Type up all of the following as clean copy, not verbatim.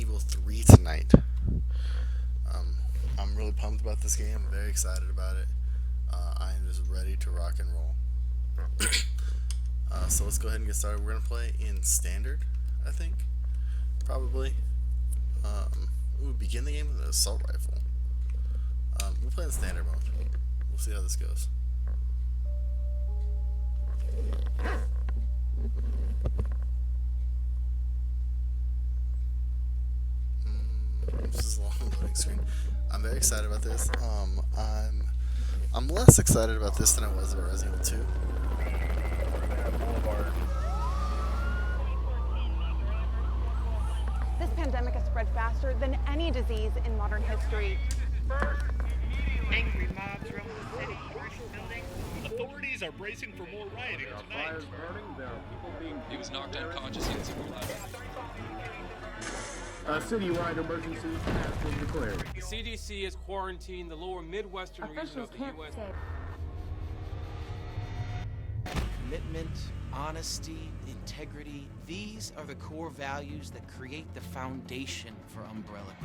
Evil 3 tonight. Um, I'm really pumped about this game. I'm very excited about it. I am just ready to rock and roll. So let's go ahead and get started. We're gonna play in standard, I think, probably. We'll begin the game with an assault rifle. We'll play in standard mode. We'll see how this goes. This is a long loading screen. I'm very excited about this. I'm less excited about this than I was about Resident Evil 2. This pandemic has spread faster than any disease in modern history. Angry mobs roam the city, burning buildings. Authorities are bracing for more rioting tonight. He was knocked unconscious in civil life. A citywide emergency has been declared. The CDC has quarantined the lower Midwestern region of the U.S. Commitment, honesty, integrity, these are the core values that create the foundation for Umbrella.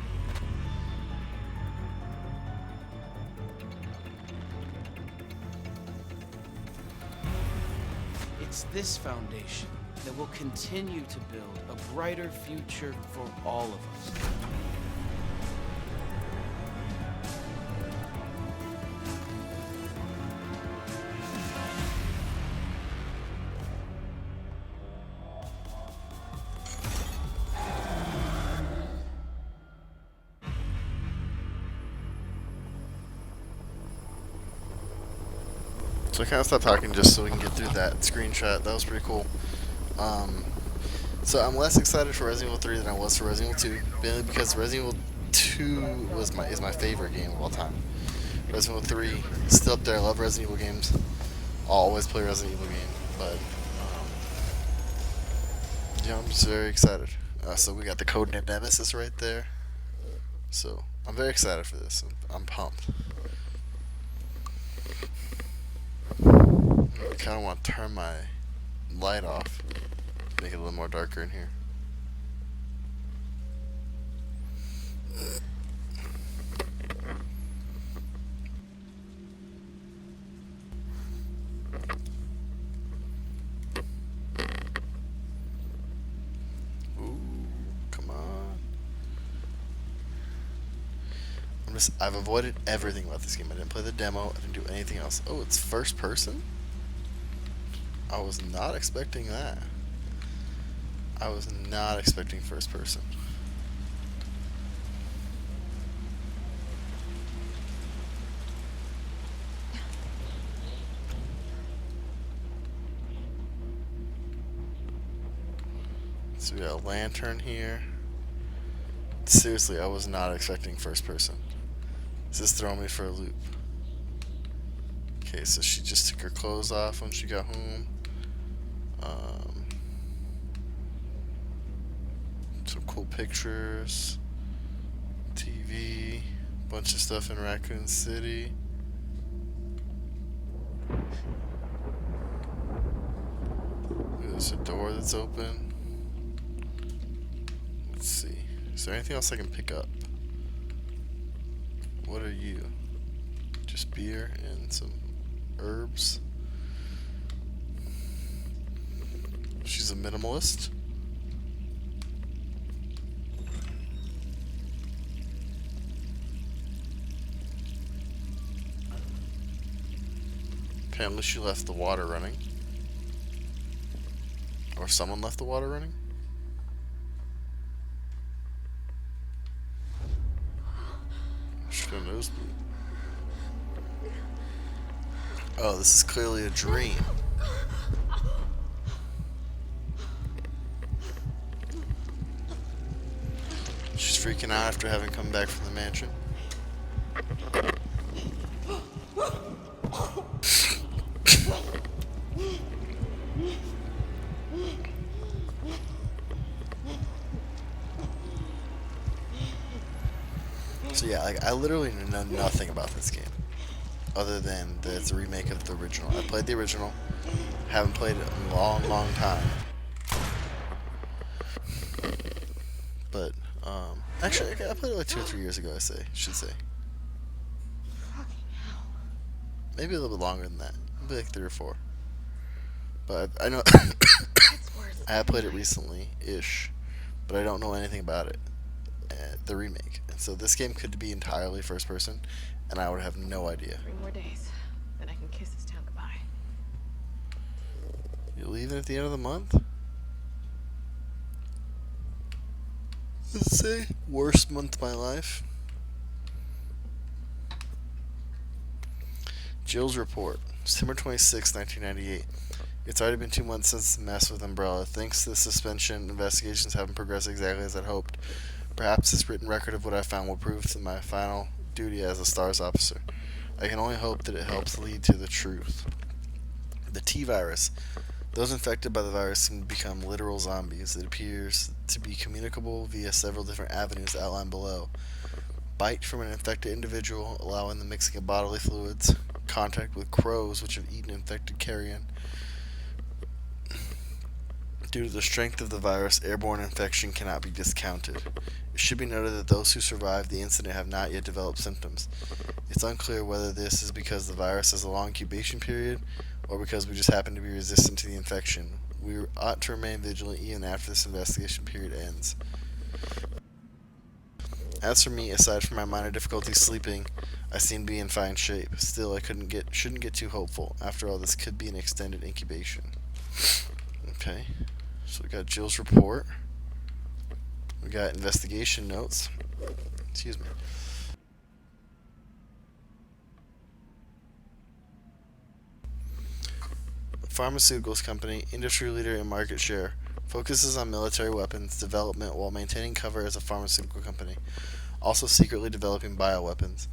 It's this foundation that will continue to build a brighter future for all of us. So I kind of stopped talking just so we can get through that screenshot. That was pretty cool. So I'm less excited for Resident Evil 3 than I was for Resident Evil 2, mainly because Resident Evil 2 is my favorite game of all time. Resident Evil 3 is still up there. I love Resident Evil games. I'll always play Resident Evil game, but yeah, I'm just very excited. So we got the codename Nemesis right there. So I'm very excited for this. I'm pumped. I kind of want to turn my light off, make it a little more darker in here. Ooh, come on. I've avoided everything about this game. I didn't play the demo, I didn't do anything else. Oh, it's first person? I was not expecting that. I was not expecting first person. So we got a lantern here. Seriously, I was not expecting first person. This is throwing me for a loop. Okay, so she just took her clothes off when she got home. Some cool pictures, TV, bunch of stuff in Raccoon City. There's a door that's open. Let's see. Is there anything else I can pick up? What are you? Just beer and some herbs. She's a minimalist. Apparently she left the water running. Or someone left the water running. She's got a nosebleed. Oh, this is clearly a dream. She's freaking out after having come back from the mansion. So yeah, like, I literally know nothing about this game, other than that it's a remake of the original. I played the original, haven't played it in a long, long time. But Actually, I played it like 2 or 3 years ago. Should say. Maybe a little bit longer than that. Maybe like 3 or 4. But I know I have played it recently-ish, but I don't know anything about it. The remake. And so this game could be entirely first person, and I would have no idea. 3 more days, then I can kiss this town goodbye. You're leaving at the end of the month? Let's say worst month of my life. Jill's report, September 26, 1998. It's already been 2 months since the mess with Umbrella. Thanks to the suspension, investigations haven't progressed exactly as I'd hoped. Perhaps this written record of what I found will prove to my final duty as a STARS officer. I can only hope that it helps lead to the truth. The T-virus. Those infected by the virus can become literal zombies. It appears to be communicable via several different avenues outlined below. Bite from an infected individual, allowing the mixing of bodily fluids. Contact with crows which have eaten infected carrion. Due to the strength of the virus, airborne infection cannot be discounted. It should be noted that those who survived the incident have not yet developed symptoms. It's unclear whether this is because the virus has a long incubation period or because we just happen to be resistant to the infection. We ought to remain vigilant even after this investigation period ends. As for me, aside from my minor difficulty sleeping, I seem to be in fine shape. Still, I shouldn't get too hopeful. After all, this could be an extended incubation. Okay, so we got Jill's report. We got investigation notes. Excuse me. Pharmaceuticals company, industry leader in market share, focuses on military weapons development while maintaining cover as a pharmaceutical company, also secretly developing bioweapons.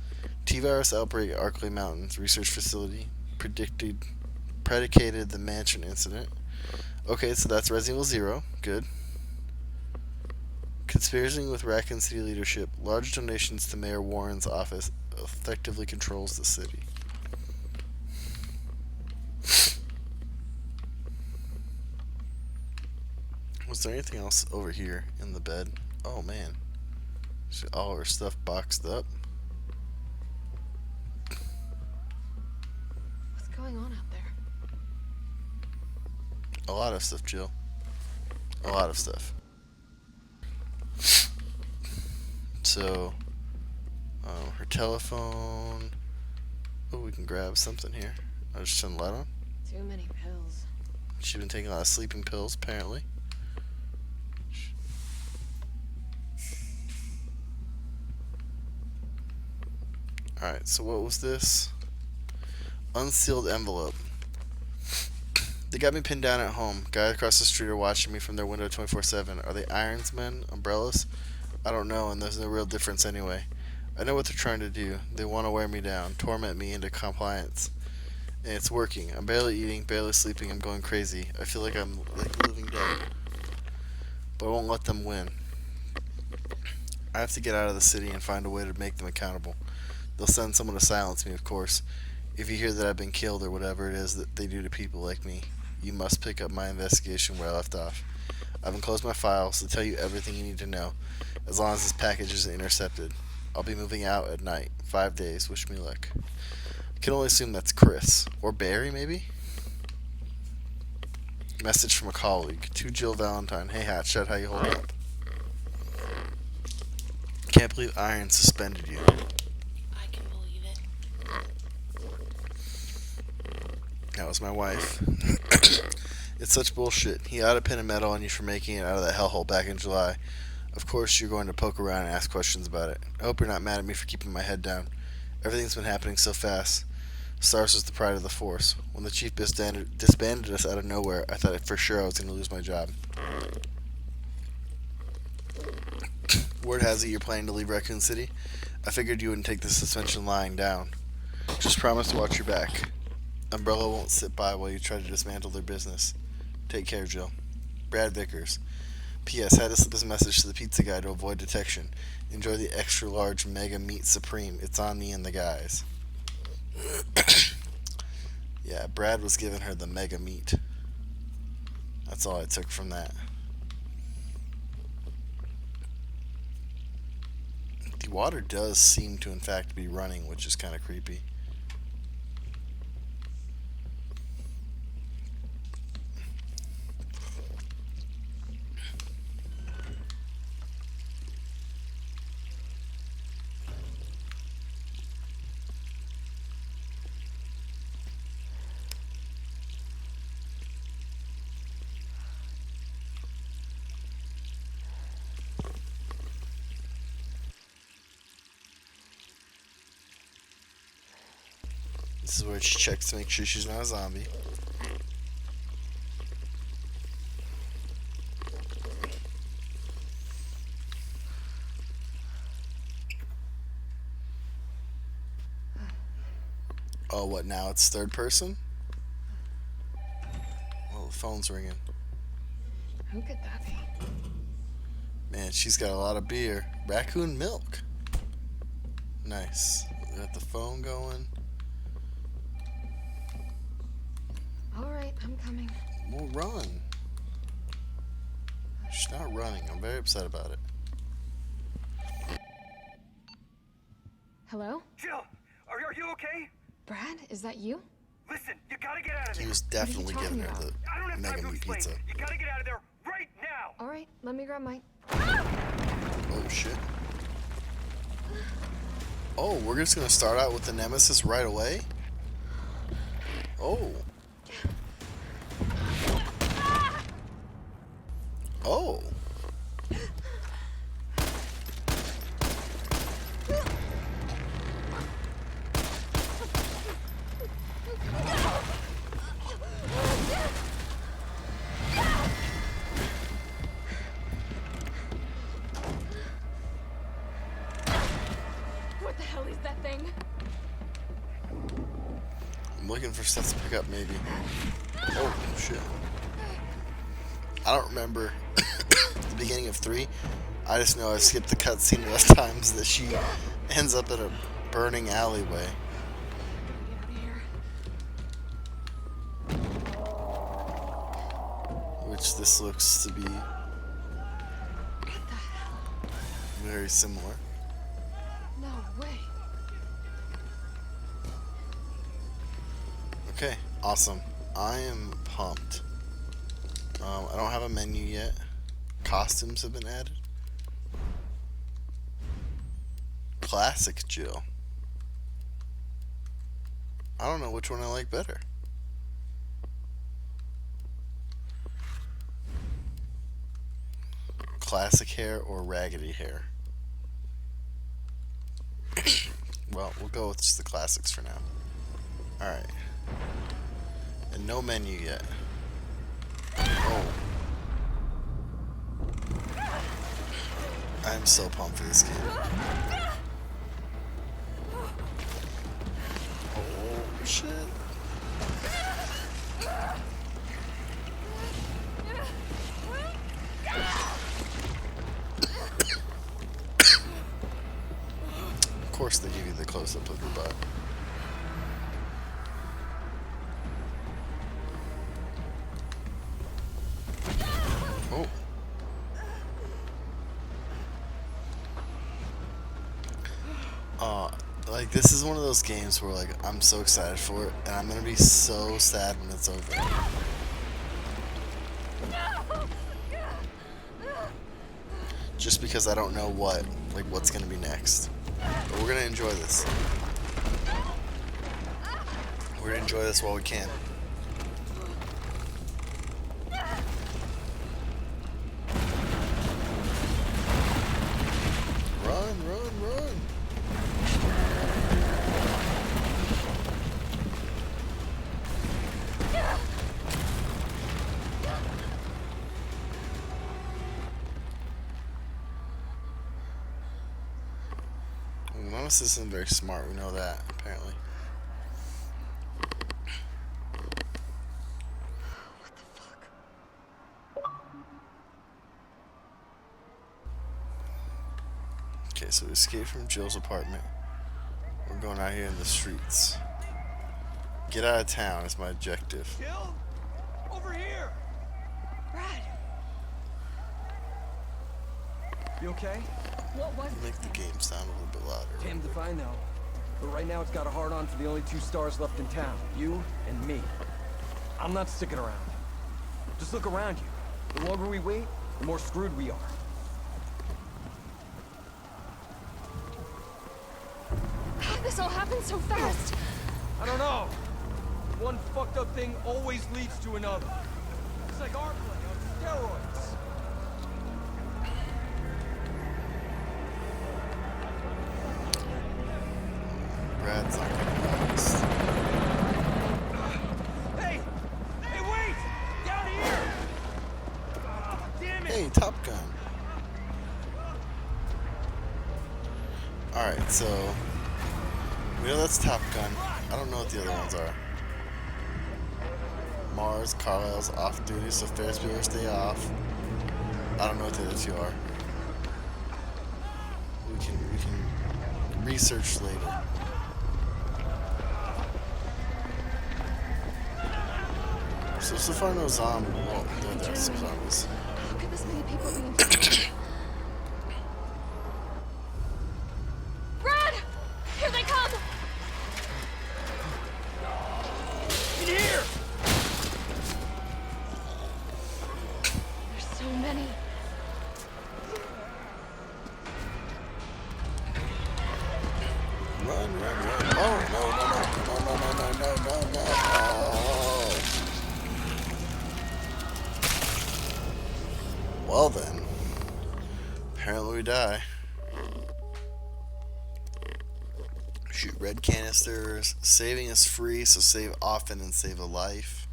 T-virus outbreak at Arkley Mountains research facility predicated the mansion incident. Okay, so that's Resident Evil 0. Good. Conspiracy with Raccoon City leadership. Large donations to Mayor Warren's office effectively controls the city. Was there anything else over here in the bed? Oh man. See all her stuff boxed up. What's going on out there? A lot of stuff, Jill. A lot of stuff. So, her telephone. Oh, we can grab something here. I'll just turn the light on. Too many pills. She's been taking a lot of sleeping pills, apparently. Alright, so what was this? Unsealed envelope. They got me pinned down at home. Guys across the street are watching me from their window 24/7. Are they ironsmen? Umbrellas? I don't know, and there's no real difference anyway. I know what they're trying to do. They want to wear me down, torment me into compliance. And it's working. I'm barely eating, barely sleeping. I'm going crazy. I feel like I'm like living dead. But I won't let them win. I have to get out of the city and find a way to make them accountable. They'll send someone to silence me, of course. If you hear that I've been killed or whatever it is that they do to people like me, you must pick up my investigation where I left off. I've enclosed my files to tell you everything you need to know, as long as this package isn't intercepted. I'll be moving out at night. 5 days. Wish me luck. I can only assume that's Chris. Or Barry, maybe? Message from a colleague. To Jill Valentine. Hey, Hotshot, how you holding up? Can't believe Iron suspended you. I can believe it. That was my wife. It's such bullshit. He ought to pin a medal on you for making it out of that hellhole back in July. Of course you're going to poke around and ask questions about it. I hope you're not mad at me for keeping my head down. Everything's been happening so fast. STARS was the pride of the force. When the chief disbanded us out of nowhere, I thought for sure I was going to lose my job. Word has it you're planning to leave Raccoon City. I figured you wouldn't take the suspension lying down. Just promise to watch your back. Umbrella won't sit by while you try to dismantle their business. Take care, Jill. Brad Vickers. P.S. Had to slip this message to the pizza guy to avoid detection. Enjoy the extra large mega meat supreme. It's on me and the guys. Yeah, Brad was giving her the mega meat. That's all I took from that. The water does seem to, in fact, be running, which is kind of creepy. This is where she checks to make sure she's not a zombie. Oh, what now? It's third person? Oh, the phone's ringing. Who could that be? Man, she's got a lot of beer. Raccoon milk. Nice. Got the phone going. All right, I'm coming. Well, run. She's not running. I'm very upset about it. Hello? Jill, are you okay? Brad, is that you? Listen, you gotta get out of He there. was definitely What are you giving her talking the I don't have time mega to meat explain. pizza. You gotta get out of there right now. All right, let me grab my... Oh, shit. Oh, we're just gonna start out with the Nemesis right away? Oh. Oh. What the hell is that thing? I'm looking for stuff to pick up, maybe. Oh, shit. I don't remember the beginning of 3. I just know I skipped the cutscene enough times that she ends up in a burning alleyway. Get out of here. Which this looks to be very similar. No way. Okay, awesome. I am pumped. I don't have a menu yet. Costumes have been added. Classic Jill. I don't know which one I like better. Classic hair or raggedy hair? Well, we'll go with just the classics for now. Alright. And no menu yet. Oh. I'm so pumped for this game. Oh, shit. Of course they give you the close-up of your butt. Oh. Like, this is one of those games where, like, I'm so excited for it, and I'm gonna be so sad when it's over. Just because I don't know what's gonna be next. But we're gonna enjoy this. We're gonna enjoy this while we can. Run, run, run! Nemesis isn't very smart, we know that, apparently. What the fuck? Okay, so we escaped from Jill's apartment. We're going out here in the streets. Get out of town is my objective. Jill? Over here! Brad! You okay? What was Make this the thing? game sound a little bit louder. Damned if I know. But right now it's got a hard on for the only 2 stars left in town. You and me. I'm not sticking around. Just look around you. The longer we wait, the more screwed we are. How did this all happen so fast? I don't know. One fucked up thing always leads to another. It's like our play on steroids. Brad's not gonna notice. Hey! Hey, wait! Down here! Ah, damn it! Hey, Top Gun. Alright, so we know that's Top Gun. I don't know what the other ones are. Mars, Carlisle's off duty, so Ferris Bueller stay off. I don't know what the other 2 are. We can research later. So far no zombie. Well, there's some zombies. How could this many people be infected? Brad! Here they come! In here! There's so many. Run, run, run. Oh, no, no, no, no, no, no, no, no, no, no. Oh. Well then. Apparently we die. Shoot red canisters. Saving is free, so save often and save a life.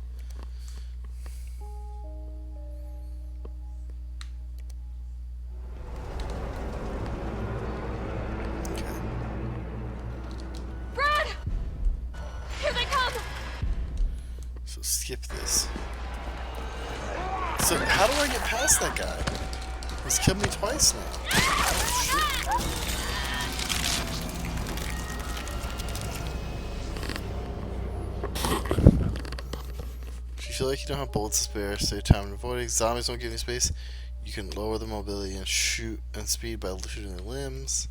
Brad! Here they come! So skip this. So how do I get past that guy? He's killed me twice now. Oh, shit. If you feel like you don't have bullets to spare, save time and avoiding. Zombies won't give you space. You can lower the mobility and shoot and speed by shooting their limbs.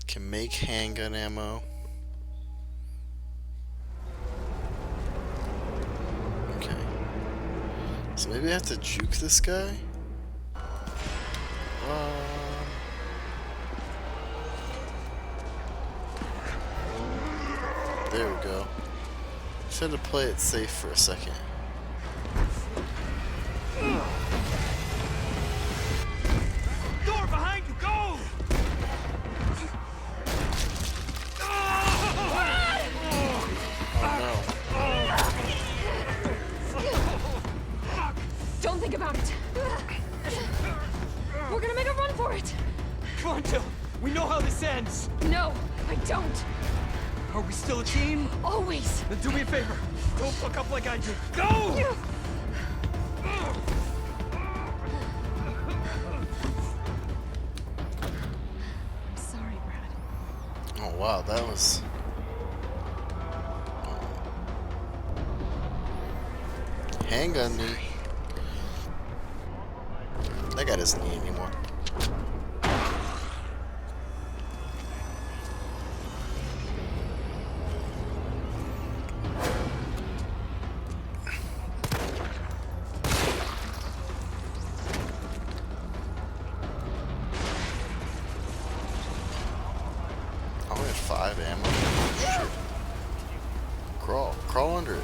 Can make handgun ammo. Okay. So maybe I have to juke this guy? There we go. Just had to play it safe for a second. Door behind you, go! Don't think about it. We're gonna make a run for it. Come on, Jill. We know how this ends. No, I don't. Are we still a team? Always. Then do me a favor. Don't fuck up like I did. Go! I'm sorry, Brad. Oh wow, that was... Handgun me. That guy doesn't need anymore. I only have 5 ammo. Shit. Crawl under it.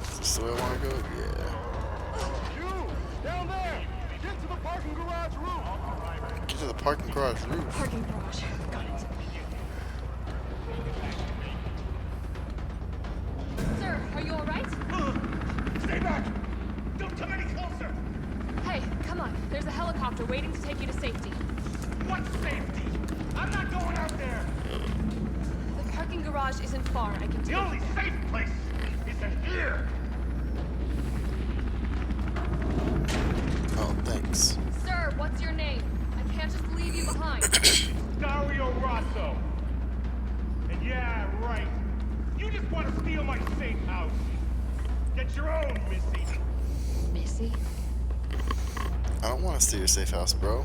Is this the way I want to go? Yeah. You! Down there! Get to the parking garage roof! Get to the parking garage roof. Parking garage. Got it. Sir, are you all right? Stay back! Don't come any closer! Hey, come on. There's a helicopter waiting to take you to safety. What safety? I'm not going out there! The parking garage isn't far. I can The take only safe place is in here! Oh, thanks. Sir, what's your name? I can't just leave you behind. Dario Rosso. And yeah, right. You You just want to steal my safe house. Get your own, Missy. Missy? I don't want to steal your safe house, bro.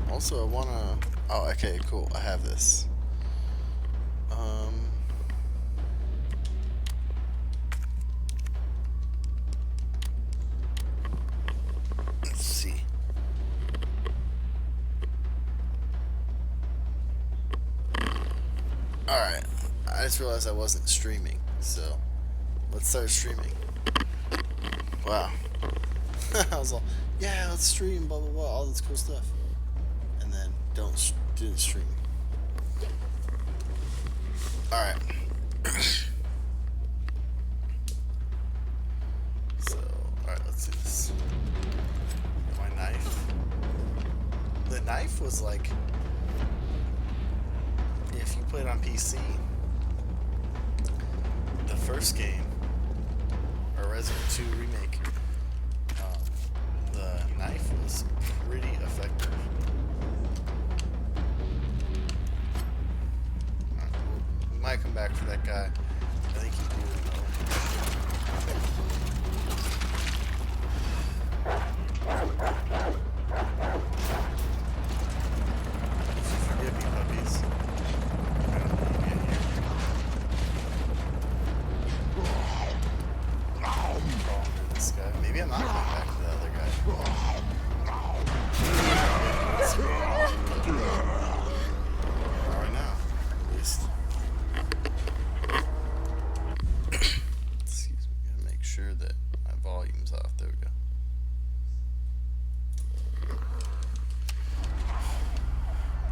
Also, I wanna. Oh, okay, cool. I have this. Let's see. Alright. I just realized I wasn't streaming, so let's start streaming. Wow. I was all, yeah, let's stream, blah blah blah, all this cool stuff. And then didn't stream. Alright. So, alright, let's do this. My knife. The knife was like, if you played on PC, the first game, or Resident 2 Remake, the knife was pretty effective. Alright, we might come back for that guy. I think he's doing Forgive me, puppies. I don't want to get here. This guy. Maybe I'm not going back to the other guy. Alright now, at least. Excuse me, gotta make sure that my volume's off. There we go.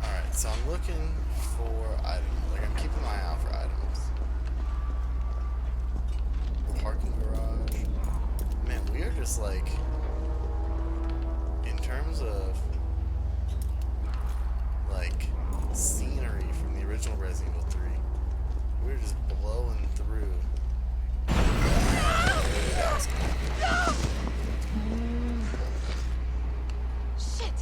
Alright, so I'm looking for items. Like, I'm keeping my eye out for items. Parking garage. Man, we are just like, in terms of like scenery from the original Resident Evil 3, we're just blowing through. Shit!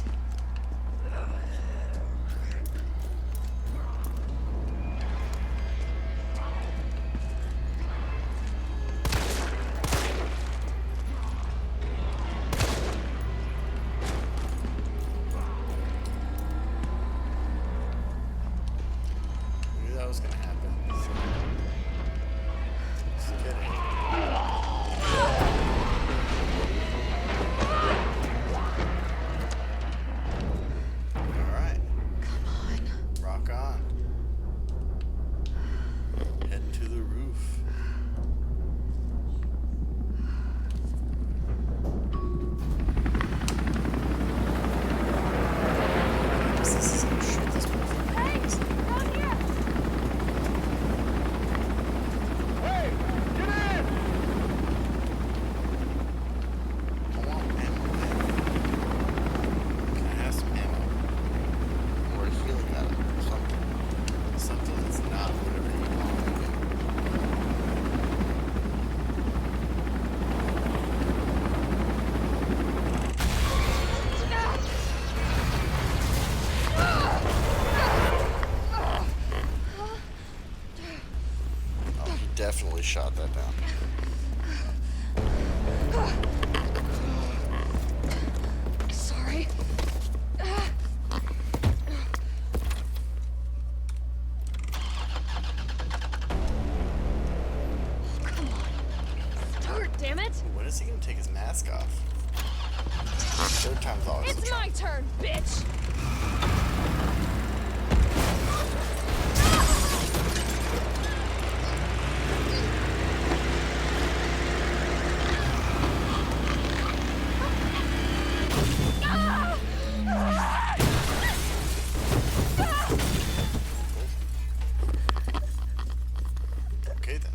We knew that was gonna happen. So. Just kidding. Alright. Come on. Rock on. Heading to the roof. This is gonna shoot this motherfucker. Hey! Down here! Hey, get in! I want ammo. Can I have some ammo? Or a healing item or something. Something that's not whatever you want to do. Oh, he definitely shot that down. Sorry. Come on. Start, damn it! When is he gonna take his mask off? Third time's always the It's charm. my turn, bitch! Okay then.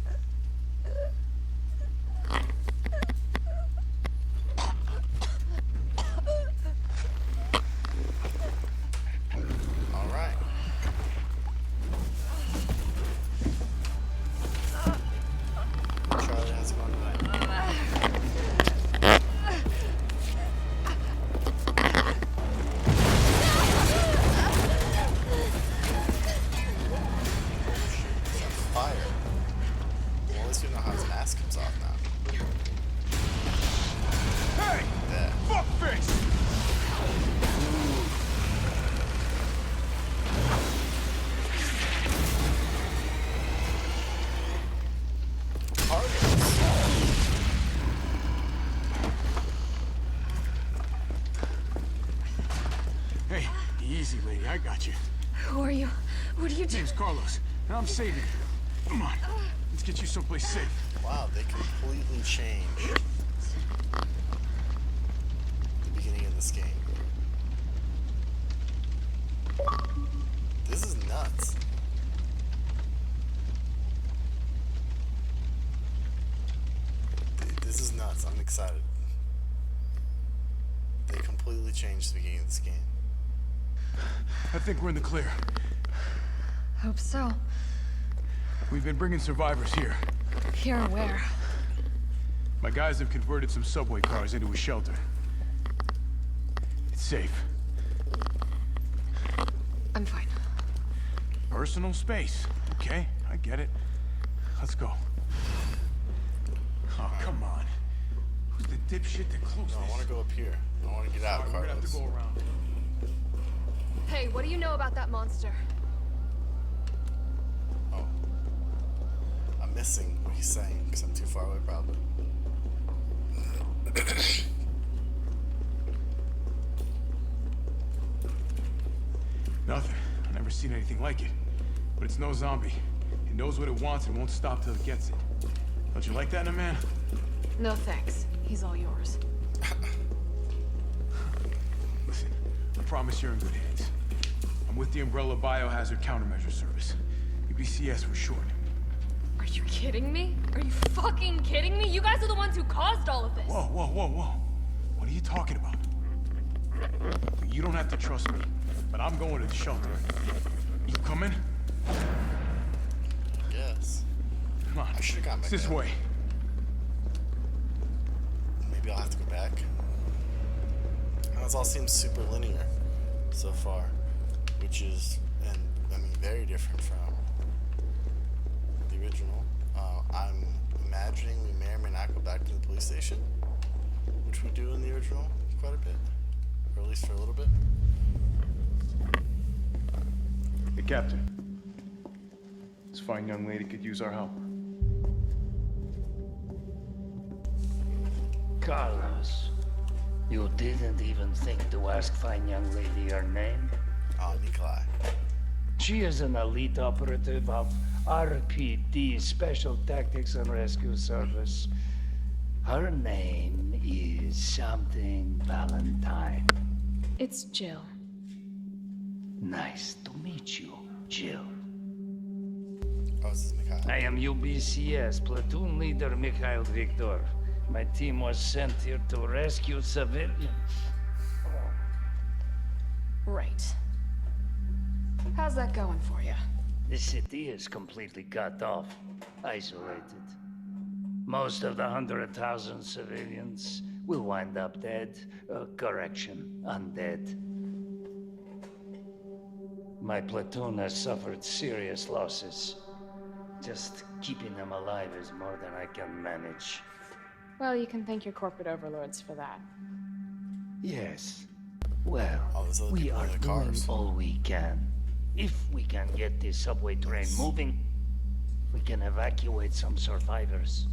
least we know how his mask comes off now. Hey! Yeah. Fuckface! Hey, easy, lady. I got you. Who are you? What are you doing? Name's Carlos, and I'm saving you. Come on, let's get you someplace safe. Wow, they completely changed the beginning of this game. This is nuts. This is nuts. I'm excited. They completely changed the beginning of this game. I think we're in the clear. Hope so. We've been bringing survivors here. Here where? My guys have converted some subway cars into a shelter. It's safe. I'm fine. Personal space. Okay, I get it. Let's go. Oh, come on. Who's the dipshit that closed No, I this? want to go up here. I want to get out, We're gonna have to Carlos. go around. Hey, what do you know about that monster? Oh. I'm missing what he's saying because I'm too far away, probably. Nothing. I've never seen anything like it. But it's no zombie. It knows what it wants and won't stop till it gets it. Don't you like that in a man? No thanks. He's all yours. Listen, I promise you're in good hands. I'm with the Umbrella Biohazard Countermeasure Service. UBCS for short. Are you kidding me? Are you fucking kidding me? You guys are the ones who caused all of this. Whoa, whoa, whoa, whoa. What are you talking about? You don't have to trust me, but I'm going to the shelter. You coming? Yes. Come on. I should've gone back It's this there. way. Maybe I'll have to go back. This all seems super linear so far, which is, and I mean, very different from the original. I'm imagining we may or may not go back to the police station, which we do in the original quite a bit, or at least for a little bit. Hey, Captain. This fine young lady could use our help. Carlos, you didn't even think to ask fine young lady her name? Oh, Nikolai. She is an elite operative of RPD, Special Tactics and Rescue Service. Her name is something Valentine. It's Jill. Nice to meet you, Jill. Oh, this is Mikhail. I am UBCS Platoon Leader Mikhail Victor. My team was sent here to rescue civilians. Right. How's that going for you? The city is completely cut off, isolated. Most of the 100,000 civilians will wind up dead. Correction, undead. My platoon has suffered serious losses. Just keeping them alive is more than I can manage. Well, you can thank your corporate overlords for that. Yes. Well, All those other we people are in the doing cars. all we can. If we can get this subway train moving, we can evacuate some survivors.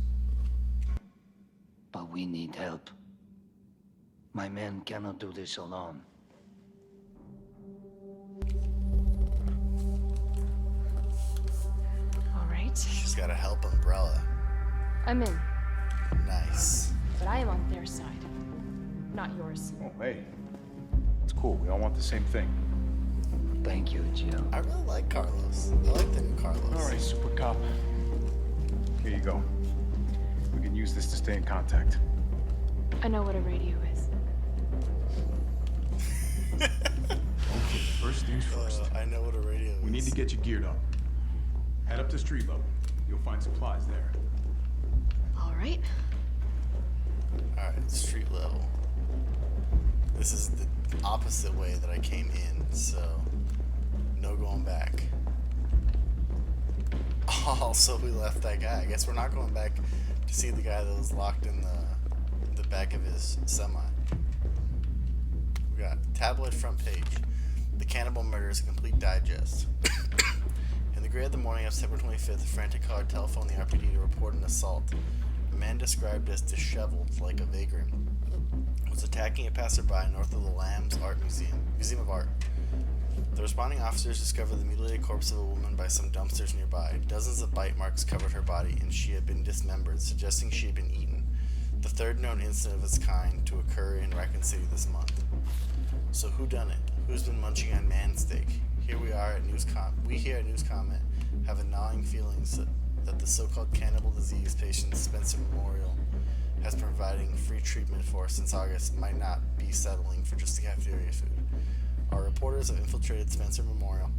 But we need help. My men cannot do this alone. All right. She's got a help umbrella. I'm in, Nice. but I am on their side, not yours. Oh, hey. It's cool. We all want the same thing. Thank you, Jill. I really like Carlos. I like the new Carlos. All right, Super Cop. Here you go. We can use this to stay in contact. I know what a radio is. Okay, first things first. I know what a radio is. We need to get you geared up. Head up to street level. You'll find supplies there. All right. Alright, street level. This is the opposite way that I came in, so no going back. Oh, so we left that guy. I guess we're not going back to see the guy that was locked in the back of his semi. We got tabloid front page. The cannibal murder is a complete digest. In the gray of the morning of September 25th, a frantic caller telephoned the RPD to report an assault. A man described as disheveled like a vagrant was attacking a passerby north of the Lambs Art Museum of Art. The responding officers discovered the mutilated corpse of a woman by some dumpsters nearby. Dozens of bite marks covered her body, and she had been dismembered, suggesting she had been eaten. The third known incident of its kind to occur in Raccoon City this month. So who done it? Who's been munching on man steak? Here we are at we here at News Comment have a gnawing feelings that the so-called cannibal disease patient Spencer Memorial has been providing free treatment for since August might not be settling for just the cafeteria food. Our reporters have infiltrated Spencer Memorial,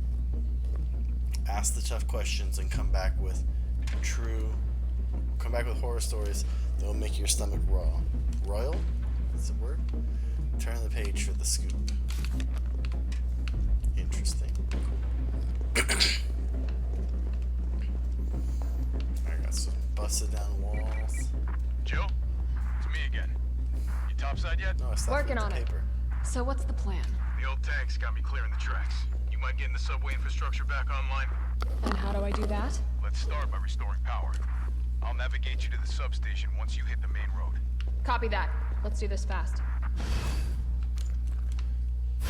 asked the tough questions, and come back with horror stories that will make your stomach royal? Is the word? Turn the page for the scoop. Interesting. I got some busted down walls. Jill? It's me again. You topside yet? No, I stopped Working with on the it. paper. So what's the plan? The old tanks got me clearing the tracks. You mind getting the subway infrastructure back online? And how do I do that? Let's start by restoring power. I'll navigate you to the substation once you hit the main road. Copy that. Let's do this fast.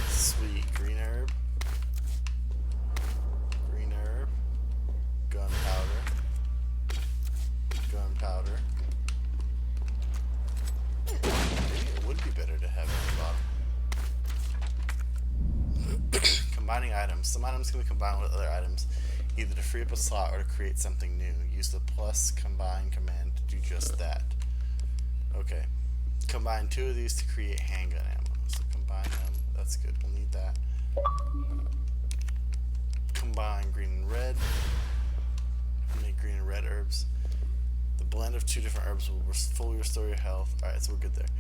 Sweet. Green herb. Green herb. Gunpowder. Gunpowder. Maybe it would be better to have it at the bottom. Combining items. Some items can be combined with other items, either to free up a slot or to create something new. Use the plus combine command to do just that. Okay. Combine two of these to create handgun ammo. So combine them. That's good. We'll need that. Combine green and red. Make green and red herbs. The blend of two different herbs will fully restore your health. Alright, so we're good there.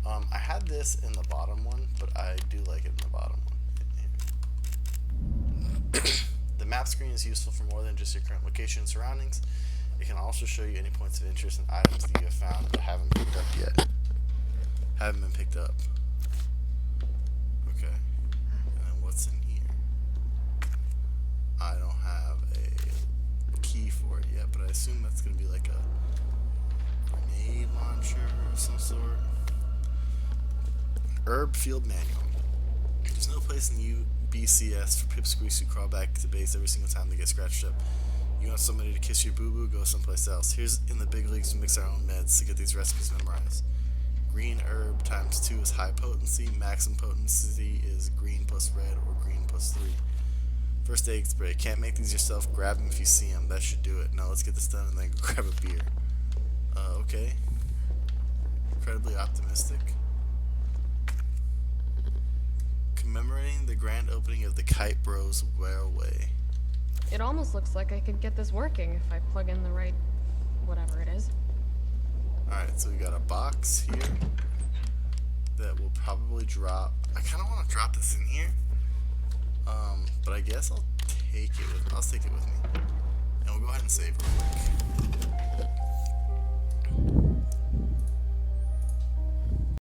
I had this in the bottom one, but I do like it in the bottom one. The map screen is useful for more than just your current location and surroundings. It can also show you any points of interest and items that you have found but haven't picked up yet. Haven't been picked up. Okay. And then what's in here? I don't have a key for it yet, but I assume that's going to be like a grenade launcher of some sort. Herb Field Manual. There's no place in UBCS for pipsqueaks who crawl back to base every single time they get scratched up. You want somebody to kiss your boo-boo, go someplace else. Here's in the big leagues we mix our own meds to get these recipes memorized. Green herb times 2 is high potency, maximum potency is green plus red or green plus 3. First aid spray. Can't make these yourself, grab them if you see them. That should do it. Now let's get this done and then go grab a beer. Okay. Incredibly optimistic. Commemorating the grand opening of the Kite Bros Railway. It almost looks like I could get this working if I plug in the right whatever it is. Alright, so we got a box here that will probably drop. I kind of want to drop this in here, but I guess I'll take it with me. And we'll go ahead and save real quick.